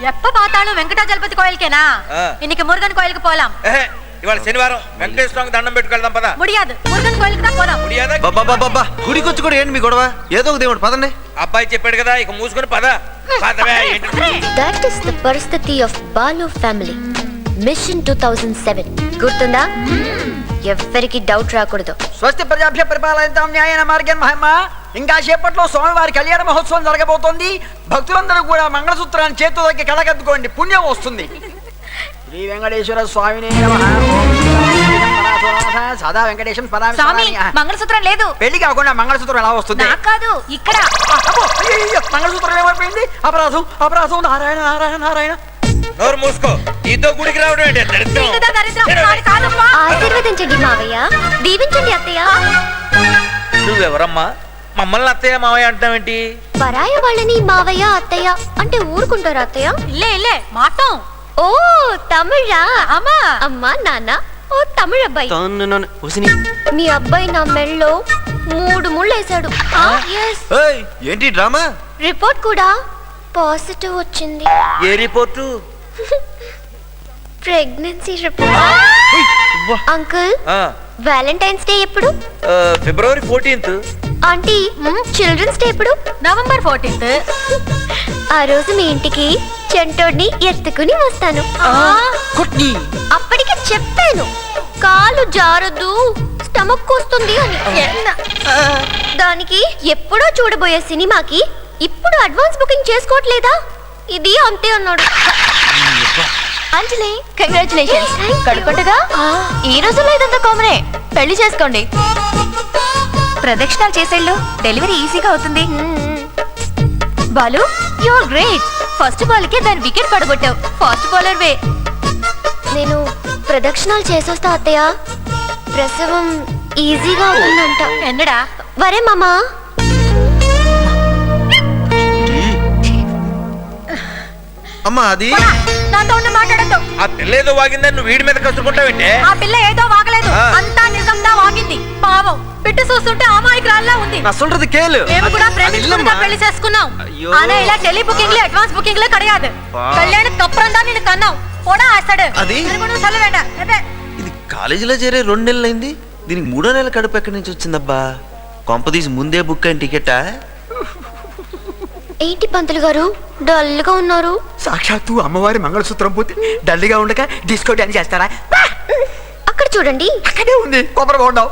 எப்ப பார்த்தாலும் வெங்கடாஜலபதி கோயிலுக்கேனா? இன்னைக்கு முருகன் கோயிலுக்கு போலாம். ఇవాళ శనివారం వెంకటేశ్వర దండం పెట్టుకెళ్దాం పద. ముడియాదు మురుగన్ కోయిలుకి దా పోదాం. ముడియాదా? బాబా గుడికొచ్చి కూడా ఏంటి మీ గొడవ? ఏదో ఒక దేవుడు పదండి. అబ్బాయి చెప్పాడు కదా ఇక మూసుకొని పద. That is the పరిస్థితి of Balu family. Mission 2007 గుర్తుందా? ఎవ్వరికి డౌట్ రాకూడదు. స్వస్తి ప్రజాభ్య పరిపాలయంతాం న్యాయేన మార్గేణ మహిమ. ఇంకా సేపట్లో స్వామివారి కళ్యాణ మహోత్సవం జరగబోతోంది. భక్తులందరూ కూడా మంగళసూత్రాన్ని చేతితో దగ్గర కడగద్దుకోండి, పుణ్యం వస్తుంది. శ్రీ వెంకటేశ్వర స్వామినే నమః. సదా వెంకటేశం పదామి స్వామి మంగళసూత్రం లేదు. పెళ్లి కాకుండా మంగళసూత్రం ఎలా వస్తుంది? నాకు కాదు, ఇక్కడ. మంగళసూత్రం ఏమైపోయింది? అపరాధం అపరాధం. నారాయణ నారాయణ నారాయణ. నోరు మూసుకో. నీతో గుడికి రావడం ఏంటి? ఆశీర్వదించండి మావయ్య, దీవించండి అత్తయ్య. నువ్వెవరమ్మా మమ్మల్ని అత్తయ్య మావయ్య అంటావేంటి? పరాయ వాళ్ళని మావయ్య అత్తయ్య అంటే ఊరుకుంటారా అత్తయ్య? ఇల్లే మాటం. ఓ తమిళా? అమ్మా అమ్మా నాన్న ఓ తమిళ అబ్బాయి. మీ అబ్బాయి నా మెళ్ళలో 3 ముళ్ళు వేశాడు. ఏంటి డ్రామా? రిపోర్ట్ కూడా పాజిటివ్ వచ్చింది. ఏ report? Pregnancy report. Uncle valentine's day ఎప్పుడు? February 14th. Aunty children's day ఎప్పుడు? November 14th. ఆ రోజు మీ ఇంటికి చెంటోడిని ఎత్తుకుని వస్తాను. అప్పటికి చెప్పాను కాలు జారదు, స్టమక్ వస్తుంది అని. దానికి ఎప్పుడో చూడబోయే సినిమాకి ఇప్పుడు అడ్వాన్స్ బుకింగ్ చేసుకోవట్లేదా? ఇది అంతే అన్నాడు. అంజలి కంగ్రాచులేషన్స్. కడుపుంటగా ఈ రోజుల్లో ఇదంతా కామనే. పెళ్లి చేసుకోండి. ప్రదక్షిణాలు చేసేళ్ళు డెలివరీ ఈజీగా అవుతుంది. Balu you are great. First ball కే దాని వికెట్ పడగొట్టావు. ఫాస్ట్ బౌలర్ వే. నేను ప్రదక్షిణాలు చేసొస్తా అత్తయ్య. ప్రసవం ఈజీగా అవుతుందంట. ఎన్నడా? వరే మామా. అమ్మా అది నాతో ఉండి మాట్లాడద్దు. ఆ పిల్ల ఏదో వాగిందని నువ్వు వీడి మీద కసురుకుంటావేంటే? ఆ పిల్ల ఏదో వాగలేదు, అంతా నిజంగా వాగింది. పావం పిట్టు చూస్తుంటే అమాయకురాల్లా ఉంది. நான் சொல்றது கேளு. మేము కూడా ప్రేమించుకున్నా పెళ్లి చేసుకున్నాం. ఆనా ఇలా టెలి బుకింగ్ అడ్వాన్స్ బుకింగ్ கிடையாது. కళ్యాణ్కి అப்புறம் தான் నేను కన్నావు. పోడా ఆసాడు. అది నేను చల్లవేంట. ఇది కాలేజీలో చేరే 2 నెలలు అయింది. దీనికి 3వ నెల కడుపు ఎక్కడి నుంచి వచ్చిందబ్బా? కొంపదీసి ముందే బుక్ అయిన టికెటా? ఏంటి పంతులు గారు డల్గా ఉన్నారు? సాక్షాత్తు అమ్మవారి మంగళసూత్రం పోతే డల్గా ఉండక డిస్కో డాన్స్ చేస్తారా? అక్కడ చూడండి, అక్కడే ఉంది కొబ్బరి బొండం.